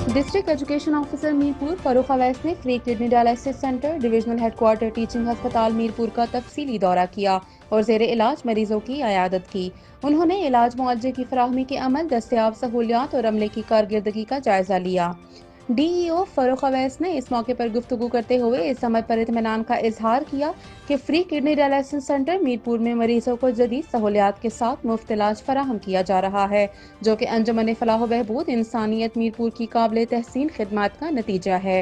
District education officer Mirpur Farrukh Awais ने free kidney dialysis centre divisional headquarter teaching हस्पताल मीरपुर का तफसीली दौरा किया और ज़ेर इलाज मरीजों की अयादत की। उन्होंने इलाज मुआवजे की फराहमी के अमल, दस्तयाब सहूलियात और अमले की कारकर्दगी का जायजा लिया। डीईओ फरूख अवैस ने इस मौके पर गुफ्तगू करते हुए इस अमल पर इत्मीनान का इजहार किया कि free kidney dialysis centre Mirpur में मरीजों को जदीद सहूलियात के साथ मुफ्त इलाज फराहम किया जा रहा है, जो कि अंजुमन फलाह बहबूद इंसानियत मीरपुर की काबिल तहसीन खिदमात का नतीजा है।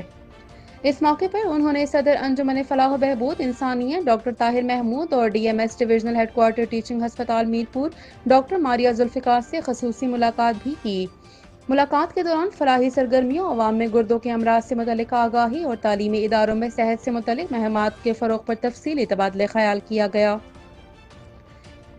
इस मौके पर उन्होंने सदर अंजुमन फलाह बहबूद इंसानियत डॉक्टर ताहिर महमूद और डीएमएस डिविजनल हेडक्वार्टर टीचिंग हस्पताल मीरपुर डॉक्टर मारिया जुल्फिकार से खसूसी मुलाकात भी की। मुलाकात के दौरान फलाही सरगर्मियों, अवाम में गुर्दों के अमराज से मुतल्लिक आगाही और तालीमी इदारों में सेहत से मुतल्लिक महमात के फ़रोग़ पर तफसीली तबादले ख्याल किया गया।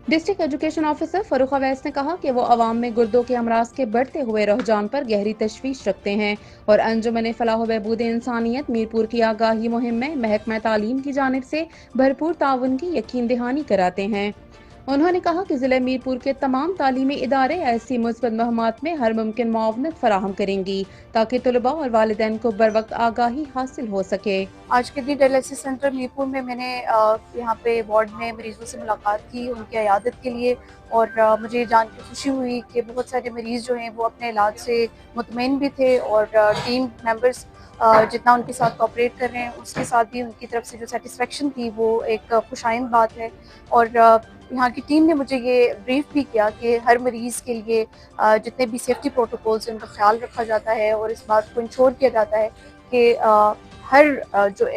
District education officer Farrukh Awais ने कहा कि वो अवाम में गुर्दों के अमराज के बढ़ते हुए रुझान पर गहरी तशवीश रखते हैं और अंजुमन फलाह बहबूद इंसानियत मीरपुर की आगाही मुहिम में महकमा तालीम की जानिब से भरपूर ताउन की यकीन दहानी कराते हैं। उन्होंने कहा कि ज़िले मीरपुर के तमाम तालीमी इदारे ऐसी मुस्बत मुहिम्मात में हर मुमकिन मुआवनत फराहम करेंगी ताकि तलबा और वालिदैन को बर वक्त आगाही हासिल हो सके। आज किडनी डायलिसिस सेंटर मीरपुर में मैंने यहाँ पे वार्ड में मरीज़ों से मुलाकात की उनकी अयादत के लिए, और मुझे जान के खुशी हुई कि बहुत सारे मरीज़ जो हैं वो अपने इलाज से मुतमईन भी थे, और टीम मेंबर्स जितना उनके साथ कोऑपरेट कर रहे हैं उसके साथ भी उनकी तरफ से जो सेटिस्फेक्शन थी वो एक खुशाइंद बात है। और यहाँ की टीम ने मुझे ये ब्रीफ भी किया कि हर मरीज़ के लिए जितने भी सेफ्टी प्रोटोकॉल्स हैं उनका ख्याल रखा जाता है, और इस बात को इंश्योर किया जाता है कि हर जो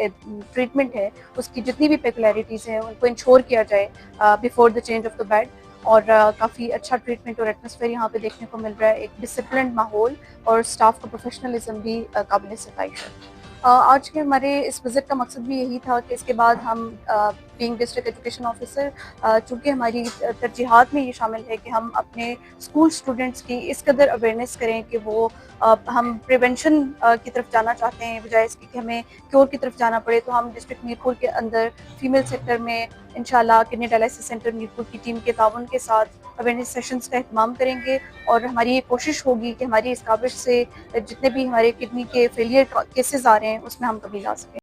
ट्रीटमेंट है उसकी जितनी भी पेकुलरिटीज़ हैं उनको इंश्योर किया जाए before the change of the bed. और काफ़ी अच्छा ट्रीटमेंट और एटमॉस्फेयर यहाँ पे देखने को मिल रहा है, एक डिसिप्लिन्ड माहौल और स्टाफ का प्रोफेशनलिज्म भी काबिल सताइश है। आज के हमारे इस विज़िट का मकसद भी यही था कि इसके बाद हम बीइंग डिस्ट्रिक्ट एजुकेशन ऑफिसर, चूँकि हमारी तरजीहात में ये शामिल है कि हम अपने स्कूल स्टूडेंट्स की इस कदर अवेयरनेस करें कि वो हम प्रिवेंशन की तरफ जाना चाहते हैं बजाय इसके कि हमें क्योर की तरफ जाना पड़े। तो हम डिस्ट्रिक्ट मीरपुर के अंदर फीमेल सेक्टर में इंशाल्लाह किडनी डायलिसिस सेंटर मीरपुर की टीम के ताउन के साथ अवेयरनेस सेशंस का एहतमाम करेंगे, और हमारी ये कोशिश होगी कि हमारी इस काबिश से जितने भी हमारे किडनी के फेलियर केसेस आ रहे हैं उसमें हम कमी ला सकें।